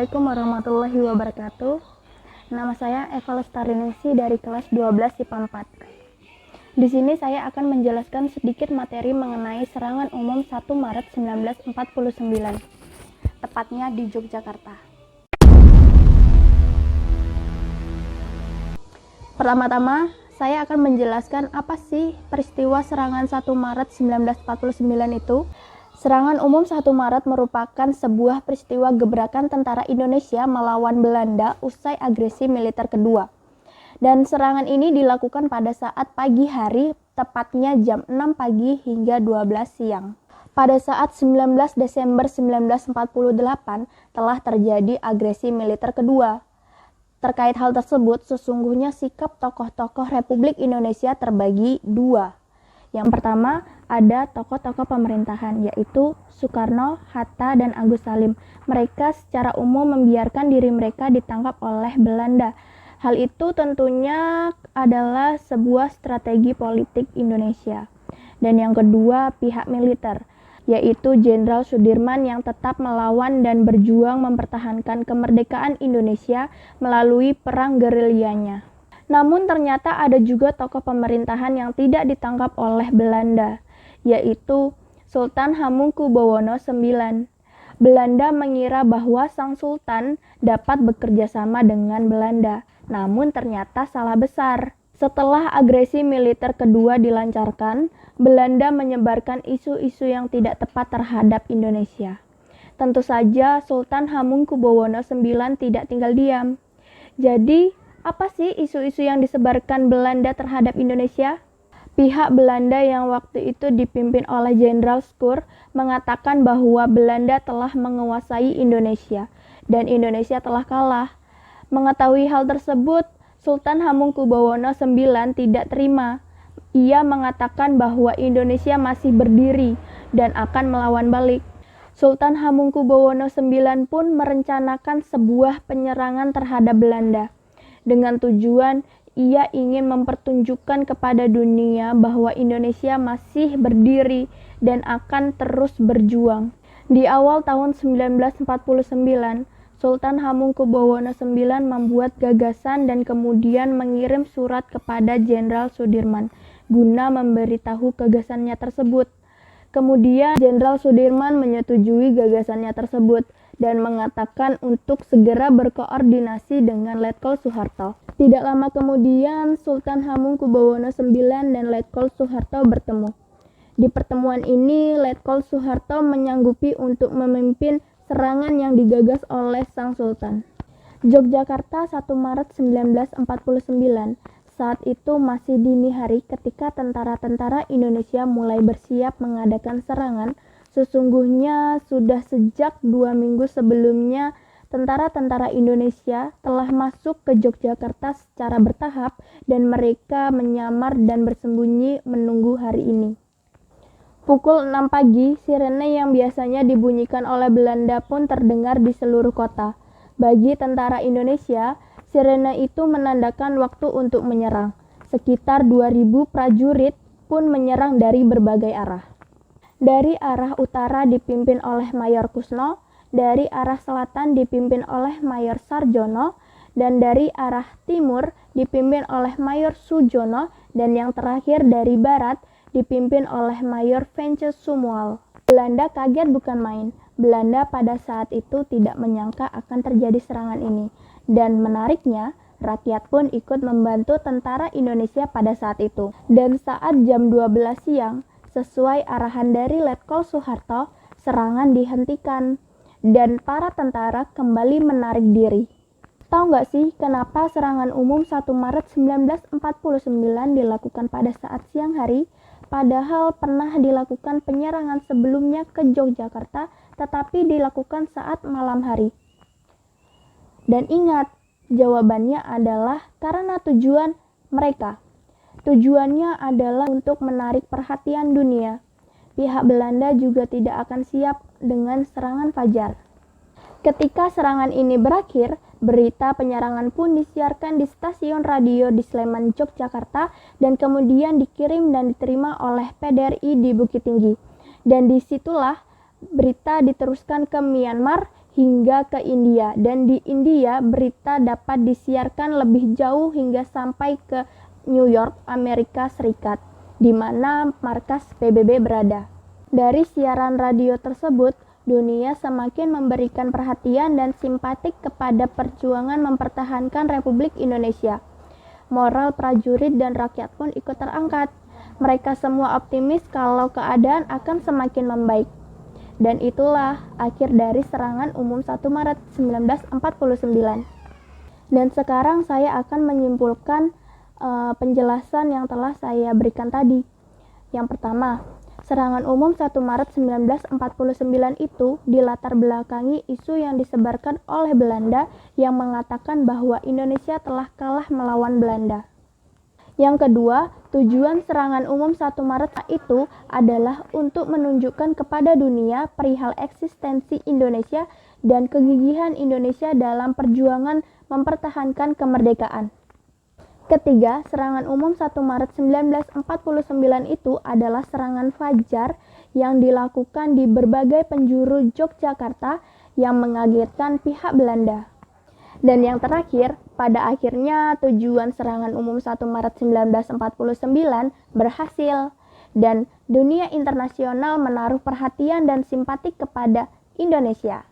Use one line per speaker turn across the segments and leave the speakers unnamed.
Assalamualaikum warahmatullahi wabarakatuh. Nama saya Eva Lestarinisi dari kelas 12 IPA 4. Di sini saya akan menjelaskan sedikit materi mengenai serangan umum 1 Maret 1949, tepatnya di Yogyakarta. Pertama-tama, saya akan menjelaskan apa sih peristiwa serangan 1 Maret 1949 itu. Serangan umum 1 Maret merupakan sebuah peristiwa gebrakan tentara Indonesia melawan Belanda usai agresi militer kedua. Dan serangan ini dilakukan pada saat pagi hari, tepatnya jam 6 pagi hingga 12 siang. Pada saat 19 Desember 1948 telah terjadi agresi militer kedua. Terkait hal tersebut, sesungguhnya sikap tokoh-tokoh Republik Indonesia terbagi dua. Yang pertama, ada tokoh-tokoh pemerintahan, yaitu Soekarno, Hatta, dan Agus Salim. Mereka secara umum membiarkan diri mereka ditangkap oleh Belanda. Hal itu tentunya adalah sebuah strategi politik Indonesia. Dan yang kedua, pihak militer, yaitu Jenderal Sudirman yang tetap melawan dan berjuang mempertahankan kemerdekaan Indonesia melalui perang gerilyanya. Namun ternyata ada juga tokoh pemerintahan yang tidak ditangkap oleh Belanda, yaitu Sultan Hamengkubuwono IX. Belanda mengira bahwa sang sultan dapat bekerja sama dengan Belanda, namun ternyata salah besar. Setelah agresi militer kedua dilancarkan, Belanda menyebarkan isu-isu yang tidak tepat terhadap Indonesia. Tentu saja Sultan Hamengkubuwono IX tidak tinggal diam. Jadi, apa sih isu-isu yang disebarkan Belanda terhadap Indonesia? Pihak Belanda yang waktu itu dipimpin oleh Jenderal Schuur mengatakan bahwa Belanda telah menguasai Indonesia dan Indonesia telah kalah. Mengetahui hal tersebut, Sultan Hamengkubuwono IX tidak terima. Ia mengatakan bahwa Indonesia masih berdiri dan akan melawan balik. Sultan Hamengkubuwono IX pun merencanakan sebuah penyerangan terhadap Belanda. Dengan tujuan ia ingin mempertunjukkan kepada dunia bahwa Indonesia masih berdiri dan akan terus berjuang. Di awal tahun 1949, Sultan Hamengkubuwono IX membuat gagasan dan kemudian mengirim surat kepada Jenderal Sudirman guna memberitahu gagasannya tersebut. Kemudian Jenderal Sudirman menyetujui gagasannya tersebut dan mengatakan untuk segera berkoordinasi dengan Letkol Soeharto. Tidak lama kemudian, Sultan Hamengkubuwono IX dan Letkol Soeharto bertemu. Di pertemuan ini, Letkol Soeharto menyanggupi untuk memimpin serangan yang digagas oleh sang sultan. Yogyakarta 1 Maret 1949. Saat itu masih dini hari ketika tentara-tentara Indonesia mulai bersiap mengadakan serangan. Sesungguhnya sudah sejak 2 minggu sebelumnya tentara-tentara Indonesia telah masuk ke Yogyakarta secara bertahap dan mereka menyamar dan bersembunyi menunggu hari ini. Pukul 6 pagi, sirene yang biasanya dibunyikan oleh Belanda pun terdengar di seluruh kota. Bagi tentara Indonesia, sirene itu menandakan waktu untuk menyerang. Sekitar 2.000 prajurit pun menyerang dari berbagai arah. Dari arah utara dipimpin oleh Mayor Kusno, dari arah selatan dipimpin oleh Mayor Sarjono, dan dari arah timur dipimpin oleh Mayor Sujono, dan yang terakhir dari barat dipimpin oleh Mayor Vence Sumual. Belanda kaget bukan main. Belanda pada saat itu tidak menyangka akan terjadi serangan ini. Dan menariknya, rakyat pun ikut membantu tentara Indonesia pada saat itu. Dan saat jam 12 siang, sesuai arahan dari Letkol Soeharto, serangan dihentikan dan para tentara kembali menarik diri. Tahu nggak sih kenapa serangan umum 1 Maret 1949 dilakukan pada saat siang hari, padahal pernah dilakukan penyerangan sebelumnya ke Yogyakarta tetapi dilakukan saat malam hari? Dan ingat, jawabannya adalah karena tujuan mereka. Tujuannya adalah untuk menarik perhatian dunia. Pihak Belanda juga tidak akan siap dengan serangan fajar. Ketika serangan ini berakhir, berita penyerangan pun disiarkan di stasiun radio di Sleman, Yogyakarta, dan kemudian dikirim dan diterima oleh PDRI di Bukit Tinggi. Dan disitulah berita diteruskan ke Myanmar hingga ke India, dan di India berita dapat disiarkan lebih jauh hingga sampai ke New York, Amerika Serikat, di mana markas PBB berada. Dari siaran radio tersebut, dunia semakin memberikan perhatian dan simpatik kepada perjuangan mempertahankan Republik Indonesia. Moral prajurit dan rakyat pun ikut terangkat. Mereka semua optimis kalau keadaan akan semakin membaik. Dan itulah akhir dari serangan umum 1 Maret 1949. Dan sekarang saya akan menyimpulkan penjelasan yang telah saya berikan tadi. Yang pertama, serangan umum 1 Maret 1949 itu dilatar belakangi isu yang disebarkan oleh Belanda yang mengatakan bahwa Indonesia telah kalah melawan Belanda. Yang kedua, tujuan serangan umum 1 Maret itu adalah untuk menunjukkan kepada dunia perihal eksistensi Indonesia dan kegigihan Indonesia dalam perjuangan mempertahankan kemerdekaan. Ketiga, serangan umum 1 Maret 1949 itu adalah serangan fajar yang dilakukan di berbagai penjuru Yogyakarta yang mengagetkan pihak Belanda. Dan yang terakhir, pada akhirnya tujuan serangan umum 1 Maret 1949 berhasil dan dunia internasional menaruh perhatian dan simpatik kepada Indonesia.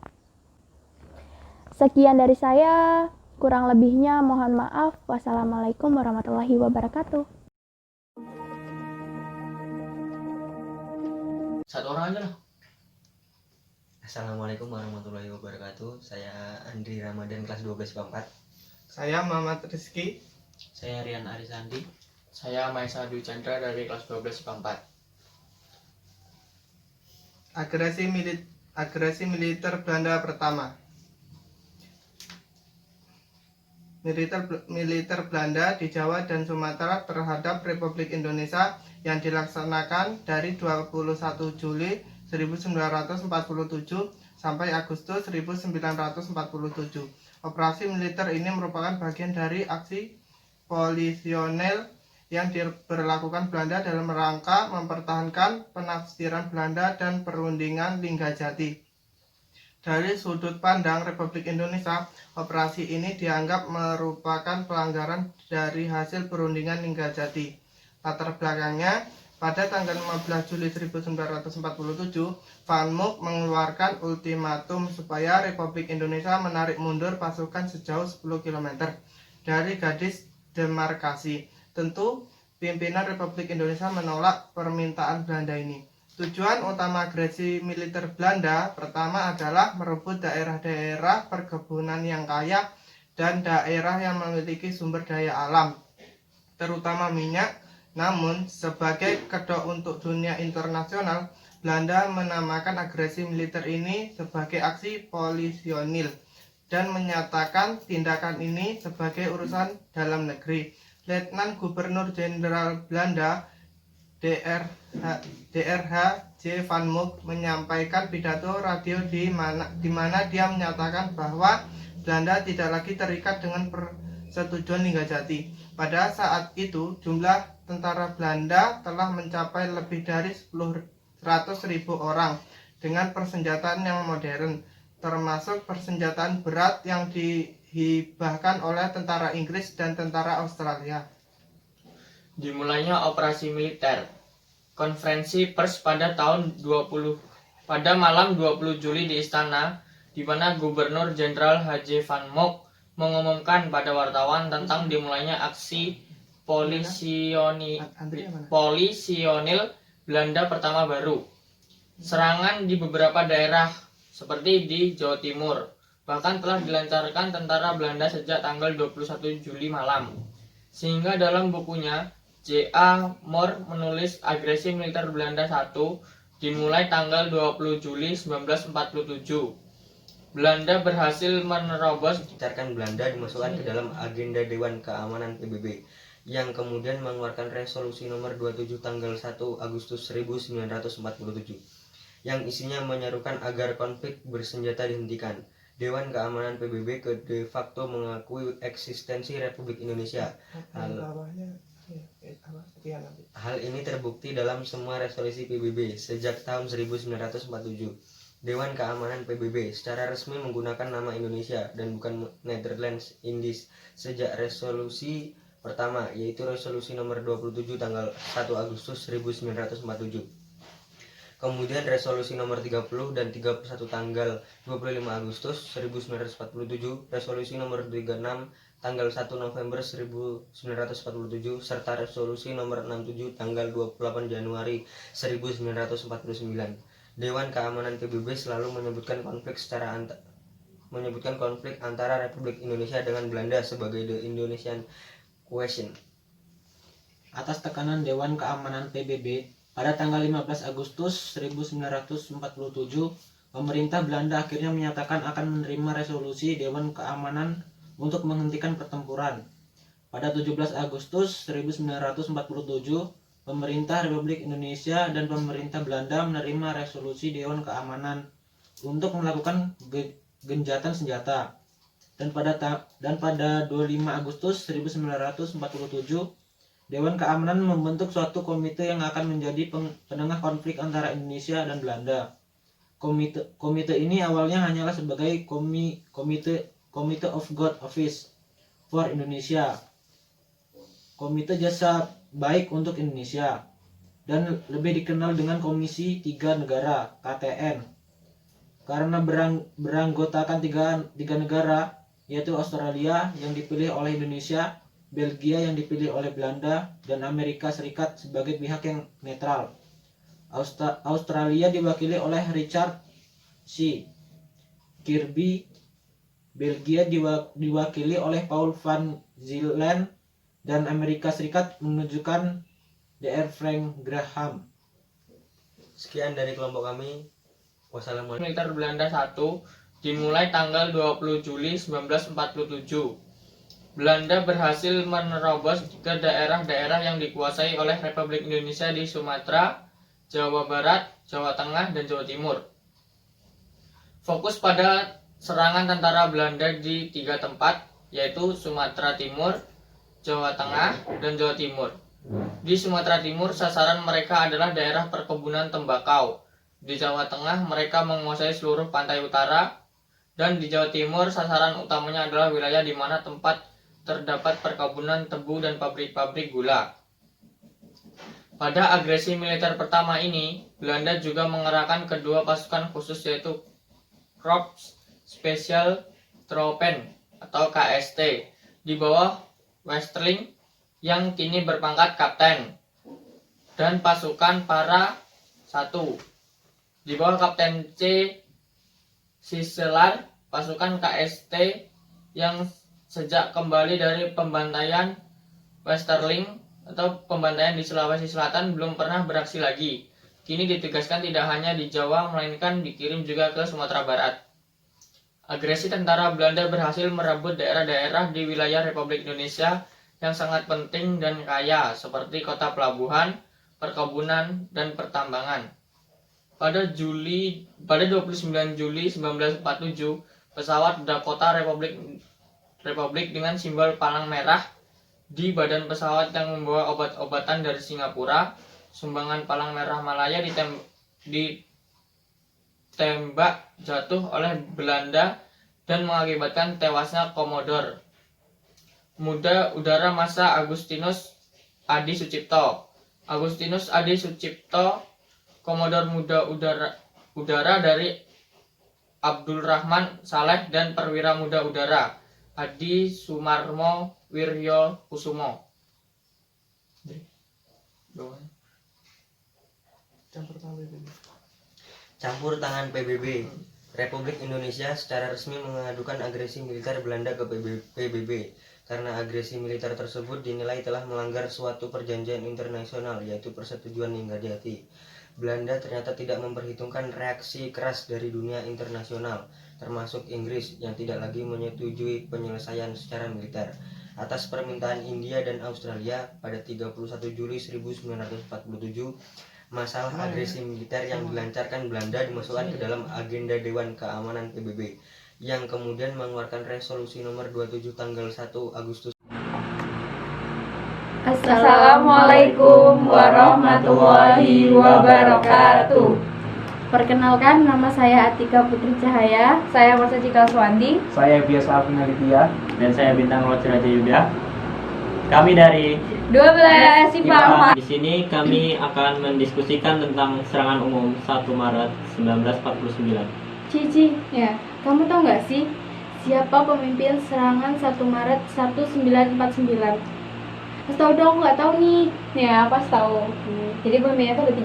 Sekian dari saya, kurang lebihnya mohon maaf. Wassalamualaikum warahmatullahi wabarakatuh.
Satu orang aja lah. Assalamualaikum warahmatullahi wabarakatuh. Saya Andri Ramadan kelas 12 IPA 4.
Saya Muhammad Rizky.
Saya Rian Arisandi.
Saya Maesa Dwi Chandra dari kelas 12 IPA 4.
Agresi militer Belanda pertama. Militer Belanda di Jawa dan Sumatera terhadap Republik Indonesia yang dilaksanakan dari 21 Juli 1947 sampai Agustus 1947. Operasi militer ini merupakan bagian dari aksi polisional yang diberlakukan Belanda dalam rangka mempertahankan penafsiran Belanda dan perundingan Linggajati. Dari sudut pandang Republik Indonesia, operasi ini dianggap merupakan pelanggaran dari hasil perundingan Linggajati. Latar belakangnya, pada tanggal 15 Juli 1947, Van Mook mengeluarkan ultimatum supaya Republik Indonesia menarik mundur pasukan sejauh 10 km dari garis demarkasi. Tentu, pimpinan Republik Indonesia menolak permintaan Belanda ini. Tujuan utama agresi militer Belanda pertama adalah merebut daerah-daerah perkebunan yang kaya dan daerah yang memiliki sumber daya alam, terutama minyak. Namun, sebagai kedok untuk dunia internasional, Belanda menamakan agresi militer ini sebagai aksi polisionil dan menyatakan tindakan ini sebagai urusan dalam negeri. Letnan Gubernur Jenderal Belanda DRH J. Van Mook menyampaikan pidato radio di mana dia menyatakan bahwa Belanda tidak lagi terikat dengan persetujuan Linggajati. Pada saat itu, jumlah tentara Belanda telah mencapai lebih dari 100.000 orang dengan persenjataan yang modern, termasuk persenjataan berat yang dihibahkan oleh tentara Inggris dan tentara Australia.
Dimulainya operasi militer. Konferensi pers pada malam 20 Juli di istana, di mana Gubernur Jenderal H.J. Van Mook mengumumkan pada wartawan tentang dimulainya aksi polisionil Belanda pertama baru. Serangan di beberapa daerah seperti di Jawa Timur bahkan telah dilancarkan tentara Belanda sejak tanggal 21 Juli malam. Sehingga dalam bukunya J.A. Moore menulis agresi militer Belanda 1 dimulai tanggal 20 Juli 1947. Belanda berhasil menerobos.
Belanda dimasukkan ke dalam agenda Dewan Keamanan PBB yang kemudian mengeluarkan resolusi nomor 27 tanggal 1 Agustus 1947 yang isinya menyerukan agar konflik bersenjata dihentikan. Dewan Keamanan PBB de facto mengakui eksistensi Republik Indonesia. Hal ini terbukti dalam semua resolusi PBB sejak tahun 1947. Dewan Keamanan PBB secara resmi menggunakan nama Indonesia dan bukan Netherlands Indies sejak resolusi pertama, yaitu resolusi nomor 27 tanggal 1 Agustus 1947. Kemudian resolusi nomor 30 dan 31 tanggal 25 Agustus 1947, resolusi nomor 36 tanggal 1 November 1947, serta resolusi nomor 67 tanggal 28 Januari 1949. Dewan Keamanan PBB selalu menyebutkan konflik antara Republik Indonesia dengan Belanda sebagai the Indonesian Question.
Atas tekanan Dewan Keamanan PBB, pada tanggal 15 Agustus 1947, pemerintah Belanda akhirnya menyatakan akan menerima resolusi Dewan Keamanan untuk menghentikan pertempuran. Pada 17 Agustus 1947, pemerintah Republik Indonesia dan pemerintah Belanda menerima resolusi Dewan Keamanan untuk melakukan gencatan senjata. Dan pada 25 Agustus 1947, Dewan Keamanan membentuk suatu komite yang akan menjadi penengah konflik antara Indonesia dan Belanda. Komite ini awalnya hanyalah sebagai Committee of God Office for Indonesia, Komite Jasa Baik untuk Indonesia, dan lebih dikenal dengan Komisi Tiga Negara (KTN), karena beranggotakan tiga negara, yaitu Australia yang dipilih oleh Indonesia, Belgia yang dipilih oleh Belanda, dan Amerika Serikat sebagai pihak yang netral. Australia diwakili oleh Richard C. Kirby, Belgia diwakili oleh Paul van Zillen, dan Amerika Serikat menunjukkan Dr. Frank Graham.
Sekian dari kelompok kami. Wassalamualaikum.
Militer Belanda 1 dimulai tanggal 20 Juli 1947. Belanda berhasil menerobos ke daerah-daerah yang dikuasai oleh Republik Indonesia di Sumatera, Jawa Barat, Jawa Tengah, dan Jawa Timur. Fokus pada serangan tentara Belanda di 3 tempat, yaitu Sumatera Timur, Jawa Tengah, dan Jawa Timur. Di Sumatera Timur, sasaran mereka adalah daerah perkebunan tembakau. Di Jawa Tengah, mereka menguasai seluruh pantai utara. Dan di Jawa Timur, sasaran utamanya adalah wilayah di mana tempat terdapat perkebunan tebu dan pabrik-pabrik gula. Pada agresi militer pertama ini, Belanda juga mengerahkan kedua pasukan khusus, yaitu Korps Special Troepen atau KST di bawah Westerling yang kini berpangkat kapten, dan pasukan para 1 di bawah Kapten C. Sisselar, pasukan KST yang sejak kembali dari pembantaian Westerling atau pembantaian di Sulawesi Selatan belum pernah beraksi lagi. Kini ditegaskan tidak hanya di Jawa melainkan dikirim juga ke Sumatera Barat. Agresi tentara Belanda berhasil merebut daerah-daerah di wilayah Republik Indonesia yang sangat penting dan kaya, seperti kota pelabuhan, perkebunan, dan pertambangan. Pada 29 Juli 1947, pesawat Dakota Republik dengan simbol palang merah di badan pesawat yang membawa obat-obatan dari Singapura, sumbangan Palang Merah Malaya, ditembak jatuh oleh Belanda dan mengakibatkan tewasnya Komodor Muda Udara Massa Agustinus Adi Sucipto. Agustinus Adi Sucipto, Komodor Muda Udara dari Abdul Rahman Saleh, dan Perwira Muda Udara Adi Sumarmo Wiryo Kusumo.
Campur tangan PBB. Republik Indonesia secara resmi mengadukan agresi militer Belanda ke PBB karena agresi militer tersebut dinilai telah melanggar suatu perjanjian internasional, yaitu Persetujuan Ningrat-Jati. Belanda ternyata tidak memperhitungkan reaksi keras dari dunia internasional, termasuk Inggris yang tidak lagi menyetujui penyelesaian secara militer. Atas permintaan India dan Australia pada 31 Juli 1947, masalah agresi militer yang dilancarkan Belanda dimasukkan ke dalam agenda Dewan Keamanan PBB, yang kemudian mengeluarkan resolusi nomor 27 tanggal 1 Agustus.
Assalamualaikum warahmatullahi wabarakatuh. Perkenalkan, nama saya Atika Putri Cahaya. Saya Marsa Cikal Suwandi.
Saya biasa Alvin Aditya.
Dan saya Bintang Lociraja Yuda. Kami dari
12 IPA 4.
Di sini kami akan mendiskusikan tentang serangan umum 1 Maret 1949.
Cici, ya, kamu tahu nggak sih siapa pemimpin serangan 1 Maret 1949? Pas tahu dong, nggak tahu nih.
Ya, pas tahu. Jadi pemimpinnya itu ada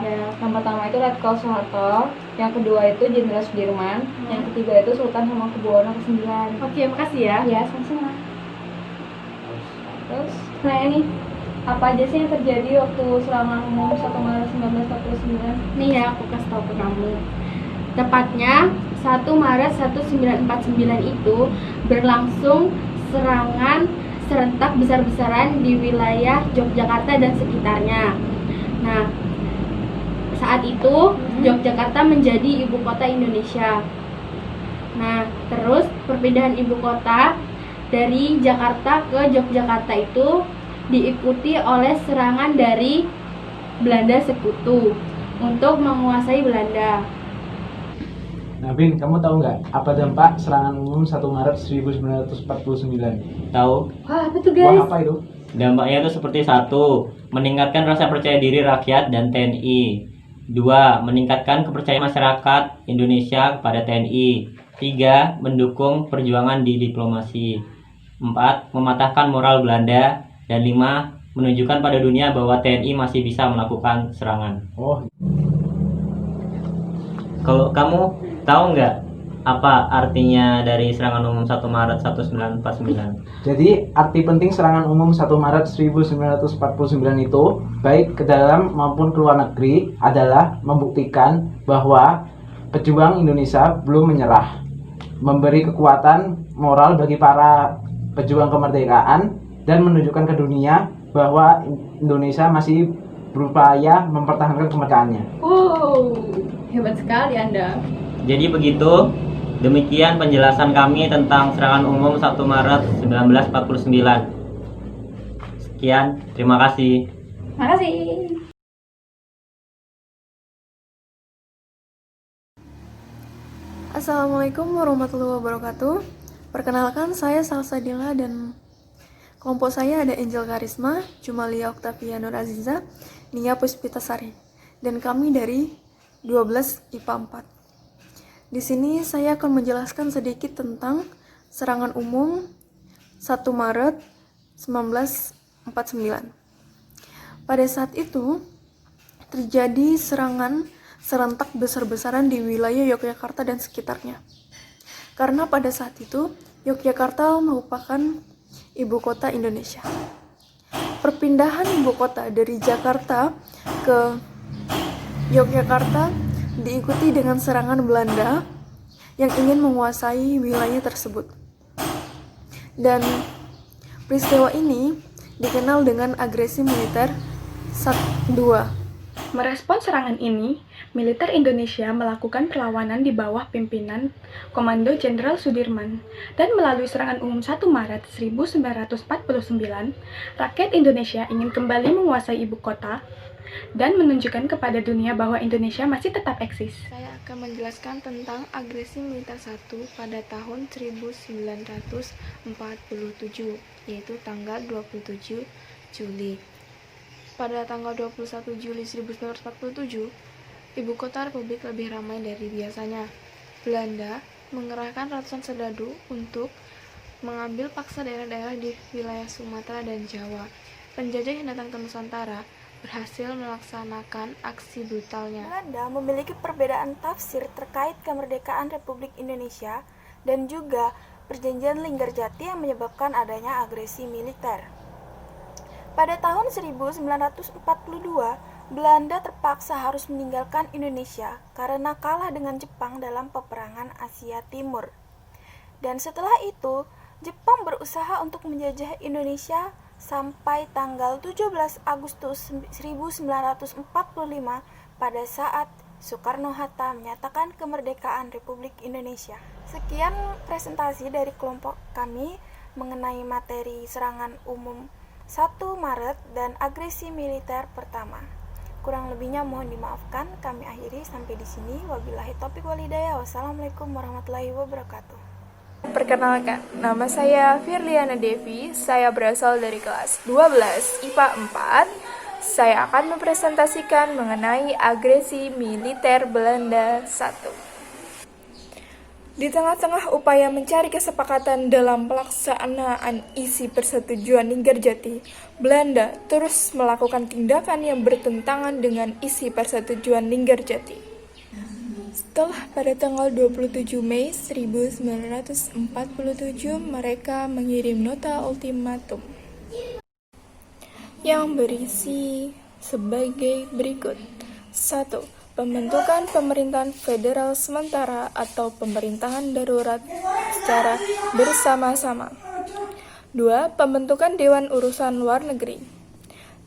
3.
Ya.
Yang pertama itu Letkol Soeharto, yang kedua itu Jenderal Sudirman, yang ketiga itu Sultan Hamengkubuwono ke-9.
Oke, makasih ya.
Ya, sama-sama. Terus, nah ini apa aja sih yang terjadi waktu serangan umum 1 Maret 1949?
Nih ya, aku kasih tahu ke kamu. Tepatnya 1 Maret 1949 itu berlangsung serangan serentak besar-besaran di wilayah Yogyakarta dan sekitarnya. Nah, saat itu Yogyakarta menjadi ibu kota Indonesia. Nah, terus perpindahan ibu kota dari Jakarta ke Yogyakarta itu diikuti oleh serangan dari Belanda Sekutu untuk menguasai Belanda.
Nah, Bin, kamu tahu nggak apa dampak serangan umum 1 Maret 1949?
Tahu?
Wah, apa tuh guys?
Wah, apa itu?
Dampaknya itu seperti 1. Meningkatkan rasa percaya diri rakyat dan TNI. 2. Meningkatkan kepercayaan masyarakat Indonesia kepada TNI. 3. Mendukung perjuangan di diplomasi. 4. Mematahkan moral Belanda. Dan 5. Menunjukkan pada dunia bahwa TNI masih bisa melakukan serangan.
Oh,
Kalau kamu tahu nggak apa artinya dari serangan umum 1 Maret 1949?
jadi arti penting serangan umum 1 Maret 1949 itu baik ke dalam maupun ke luar negeri adalah membuktikan bahwa pejuang Indonesia belum menyerah, memberi kekuatan moral bagi para pejuang kemerdekaan dan menunjukkan ke dunia bahwa Indonesia masih berupaya mempertahankan kemerdekaannya.
Wow, hebat sekali Anda.
Jadi begitu, demikian penjelasan kami tentang serangan umum 1 Maret 1949. Sekian, terima kasih.
Makasih.
Assalamualaikum warahmatullahi wabarakatuh. Perkenalkan, saya Salsadila dan kelompok saya ada Angel Karisma, Jumalia Oktavia Nur Aziza, Nia Puspitasari, dan kami dari 12 IPA 4. Di sini saya akan menjelaskan sedikit tentang serangan umum 1 Maret 1949. Pada saat itu, terjadi serangan serentak besar-besaran di wilayah Yogyakarta dan sekitarnya. Karena pada saat itu, Yogyakarta merupakan ibu kota Indonesia. Perpindahan ibu kota dari Jakarta ke Yogyakarta diikuti dengan serangan Belanda yang ingin menguasai wilayah tersebut. Dan peristiwa ini dikenal dengan agresi militer 2.
Merespons serangan ini, militer Indonesia melakukan perlawanan di bawah pimpinan Komando Jenderal Sudirman, dan melalui serangan umum 1 Maret 1949, rakyat Indonesia ingin kembali menguasai ibu kota dan menunjukkan kepada dunia bahwa Indonesia masih tetap eksis.
Saya akan menjelaskan tentang agresi militer 1 pada tahun 1947, yaitu tanggal 27 Juli. Pada tanggal 21 Juli 1947, ibu kota Republik lebih ramai dari biasanya. Belanda mengerahkan ratusan serdadu untuk mengambil paksa daerah-daerah di wilayah Sumatera dan Jawa. Penjajah yang datang ke Nusantara berhasil melaksanakan aksi brutalnya. Belanda memiliki perbedaan tafsir terkait kemerdekaan Republik Indonesia dan juga perjanjian Linggarjati yang menyebabkan adanya agresi militer. Pada tahun 1942, Belanda terpaksa harus meninggalkan Indonesia karena kalah dengan Jepang dalam peperangan Asia Timur. Dan setelah itu, Jepang berusaha untuk menjajah Indonesia sampai tanggal 17 Agustus 1945 pada saat Soekarno-Hatta menyatakan kemerdekaan Republik Indonesia. Sekian presentasi dari kelompok kami mengenai materi serangan umum 1 Maret dan agresi militer pertama.
Kurang lebihnya mohon dimaafkan. Kami akhiri sampai di sini. Wabillahi taufiq wal hidayah. Wassalamualaikum warahmatullahi wabarakatuh.
Perkenalkan, nama saya Firliana Devi. Saya berasal dari kelas 12 IPA 4. Saya akan mempresentasikan mengenai agresi militer Belanda 1. Di tengah-tengah upaya mencari kesepakatan dalam pelaksanaan isi persetujuan Linggarjati, Belanda terus melakukan tindakan yang bertentangan dengan isi persetujuan Linggarjati. Setelah pada tanggal 27 Mei 1947 mereka mengirim nota ultimatum yang berisi sebagai berikut. 1. Pembentukan pemerintahan federal sementara atau pemerintahan darurat secara bersama-sama. 2. Pembentukan Dewan Urusan Luar Negeri.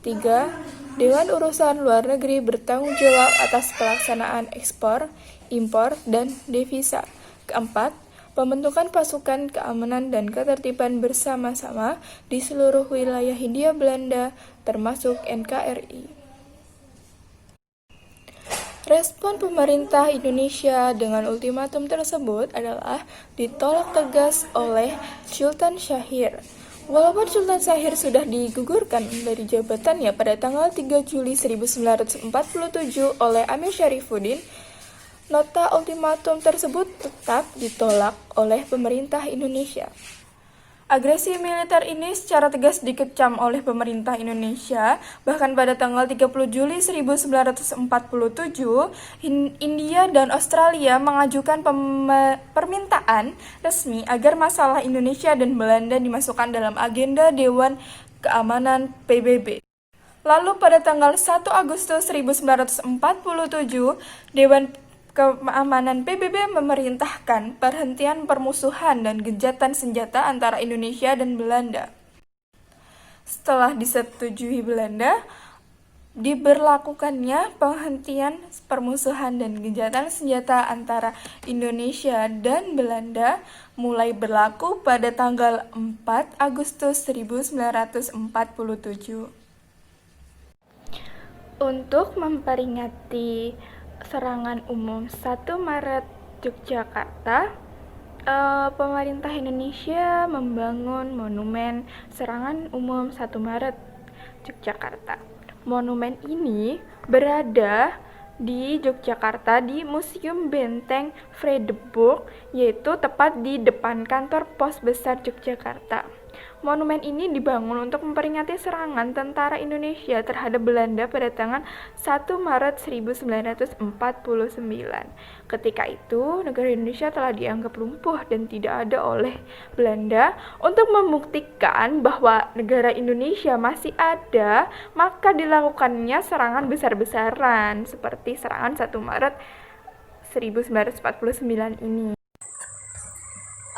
3. Dewan Urusan Luar Negeri bertanggung jawab atas pelaksanaan ekspor, impor, dan devisa. 4. Pembentukan pasukan keamanan dan ketertiban bersama-sama di seluruh wilayah Hindia Belanda, termasuk NKRI. Respon pemerintah Indonesia dengan ultimatum tersebut adalah ditolak tegas oleh Sultan Syahrir. Walaupun Sultan Syahrir sudah digugurkan dari jabatannya pada tanggal 3 Juli 1947 oleh Amir Syarifuddin, nota ultimatum tersebut tetap ditolak oleh pemerintah Indonesia. Agresi militer ini secara tegas dikecam oleh pemerintah Indonesia. Bahkan pada tanggal 30 Juli 1947, India dan Australia mengajukan permintaan resmi agar masalah Indonesia dan Belanda dimasukkan dalam agenda Dewan Keamanan PBB. Lalu pada tanggal 1 Agustus 1947, Dewan Keamanan PBB memerintahkan perhentian permusuhan dan gencatan senjata antara Indonesia dan Belanda. Setelah disetujui Belanda, diberlakukannya penghentian permusuhan dan gencatan senjata antara Indonesia dan Belanda mulai berlaku pada tanggal 4 Agustus 1947. Untuk memperingati serangan umum 1 Maret Yogyakarta, pemerintah Indonesia membangun monumen serangan umum 1 Maret Yogyakarta. Monumen ini berada di Yogyakarta di Museum Benteng Vredenburg, yaitu tepat di depan kantor Pos Besar Yogyakarta. Monumen ini dibangun untuk memperingati serangan tentara Indonesia terhadap Belanda pada tanggal 1 Maret 1949. Ketika itu, negara Indonesia telah dianggap lumpuh dan tidak ada oleh Belanda. Untuk membuktikan bahwa negara Indonesia masih ada, maka dilakukannya serangan besar-besaran seperti serangan 1 Maret 1949 ini.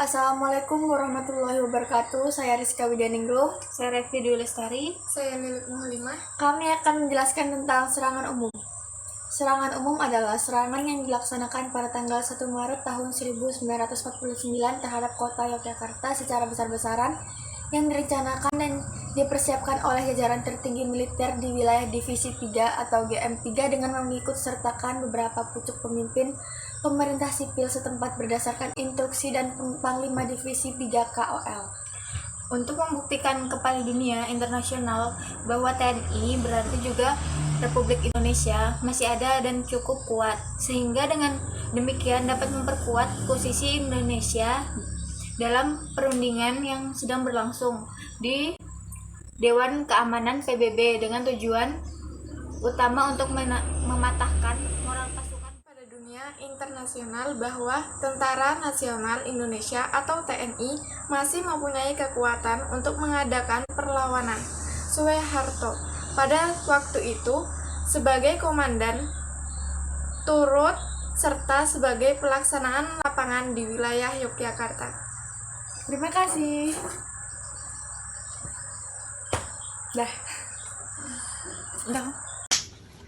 Assalamualaikum warahmatullahi wabarakatuh. Saya Rizka Widianingrum. Saya Revi Dwi Lestari.
Saya Lilit Muhalimah.
Kami akan menjelaskan tentang serangan umum. Serangan umum adalah serangan yang dilaksanakan pada tanggal 1 Maret tahun 1949 terhadap kota Yogyakarta secara besar-besaran yang direncanakan dan dipersiapkan oleh jajaran tertinggi militer di wilayah Divisi 3 atau GM3 dengan mengikut sertakan beberapa pucuk pemimpin pemerintah sipil setempat berdasarkan instruksi dan Panglima Divisi 3 KOL. Untuk membuktikan kepada dunia internasional bahwa TNI berarti juga Republik Indonesia masih ada dan cukup kuat, sehingga dengan demikian dapat memperkuat posisi Indonesia dalam perundingan yang sedang berlangsung di Dewan Keamanan PBB dengan tujuan utama untuk mematahkan moral pasukan
Pada dunia internasional bahwa Tentara Nasional Indonesia atau TNI masih mempunyai kekuatan untuk mengadakan perlawanan. Soeharto pada waktu itu sebagai komandan turut serta sebagai pelaksanaan lapangan di wilayah Yogyakarta.
Terima kasih.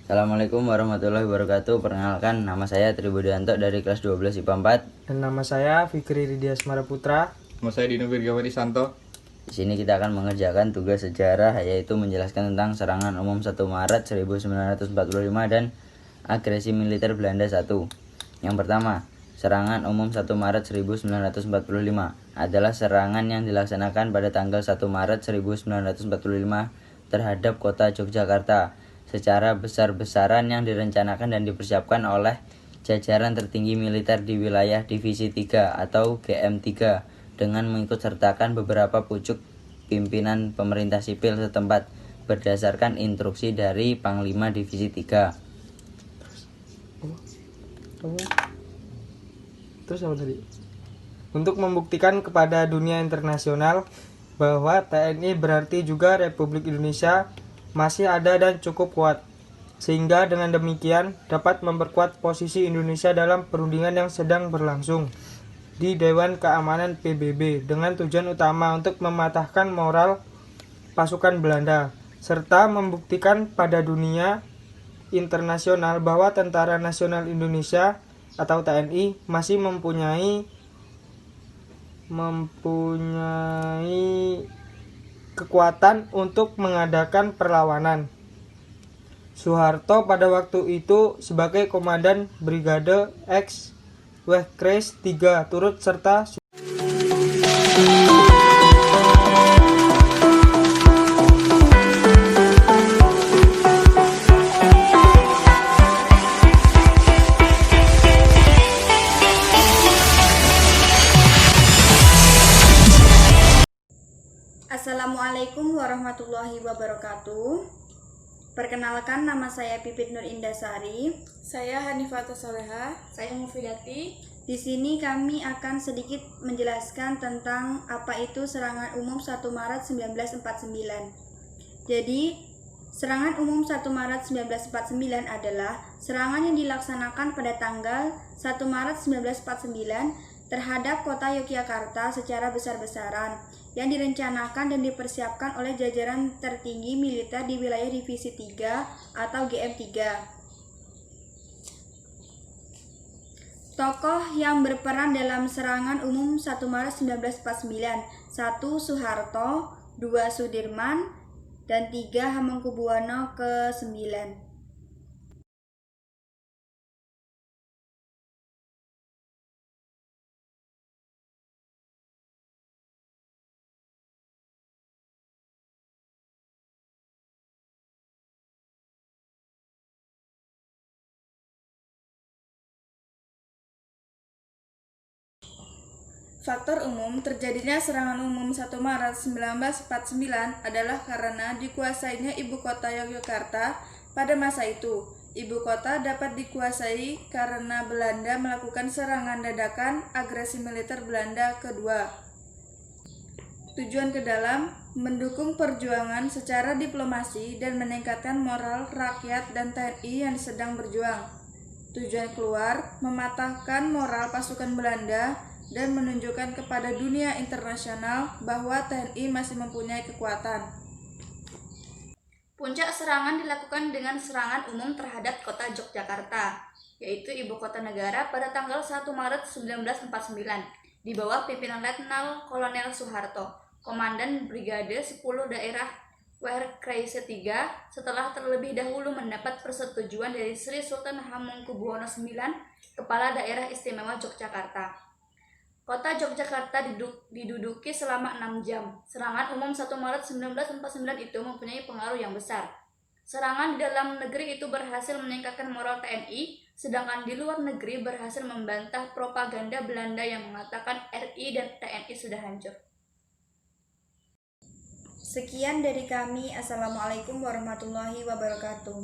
Assalamualaikum warahmatullahi wabarakatuh. Perkenalkan, nama saya Tri Budianto dari kelas 12 IPA 4.
Dan nama saya Fikri Ridya Smara Putra.
Nama saya Dino Wirgawati Santo.
Di sini kita akan mengerjakan tugas sejarah, yaitu menjelaskan tentang serangan umum 1 Maret 1945 dan agresi militer Belanda 1. Yang pertama, serangan umum 1 Maret 1945 adalah serangan yang dilaksanakan pada tanggal 1 Maret 1945 terhadap kota Yogyakarta secara besar-besaran yang direncanakan dan dipersiapkan oleh jajaran tertinggi militer di wilayah Divisi 3 atau GM3 dengan mengikutsertakan beberapa pucuk pimpinan pemerintah sipil setempat berdasarkan instruksi dari Panglima Divisi 3.
Terus apa tadi? Untuk membuktikan kepada dunia internasional bahwa TNI berarti juga Republik Indonesia masih ada dan cukup kuat, sehingga dengan demikian dapat memperkuat posisi Indonesia dalam perundingan yang sedang berlangsung di Dewan Keamanan PBB dengan tujuan utama untuk mematahkan moral pasukan Belanda serta membuktikan pada dunia internasional bahwa Tentara Nasional Indonesia atau TNI masih mempunyai kekuatan untuk mengadakan perlawanan. Soeharto pada waktu itu sebagai Komandan Brigade X Wehkreis 3 turut serta.
Assalamualaikum warahmatullahi wabarakatuh. Perkenalkan, nama saya Pipit Nur Indasari.
Saya Hanifatul Soleha.
Saya Mufidati. Di sini kami akan sedikit menjelaskan tentang apa itu serangan umum 1 Maret 1949. Jadi, serangan umum 1 Maret 1949 adalah serangan yang dilaksanakan pada tanggal 1 Maret 1949 terhadap kota Yogyakarta secara besar-besaran yang direncanakan dan dipersiapkan oleh jajaran tertinggi militer di wilayah Divisi 3 atau GM3. Tokoh yang berperan dalam serangan umum 1 Maret 1949: 1. Soeharto, 2. Sudirman, dan 3. Hamengkubuwono ke-9.
Faktor umum terjadinya serangan umum 1 Maret 1949 adalah karena dikuasainya ibu kota Yogyakarta pada masa itu. Ibu kota dapat dikuasai karena Belanda melakukan serangan dadakan agresi militer Belanda kedua. Tujuan ke dalam, mendukung perjuangan secara diplomasi dan meningkatkan moral rakyat dan TNI yang sedang berjuang. Tujuan keluar, mematahkan moral pasukan Belanda dan menunjukkan kepada dunia internasional bahwa TNI masih mempunyai kekuatan.
Puncak serangan dilakukan dengan serangan umum terhadap kota Yogyakarta, yaitu ibu kota negara pada tanggal 1 Maret 1949 di bawah pimpinan Letnan Kolonel Soeharto, Komandan Brigade 10 Daerah Wehkreis 3, setelah terlebih dahulu mendapat persetujuan dari Sri Sultan Hamengkubuwono IX, Kepala Daerah Istimewa Yogyakarta. Kota Yogyakarta diduduki selama 6 jam. Serangan umum 1 Maret 1949 itu mempunyai pengaruh yang besar. Serangan di dalam negeri itu berhasil meningkatkan moral TNI, sedangkan di luar negeri berhasil membantah propaganda Belanda yang mengatakan RI dan TNI sudah hancur. Sekian dari kami. Assalamualaikum warahmatullahi wabarakatuh.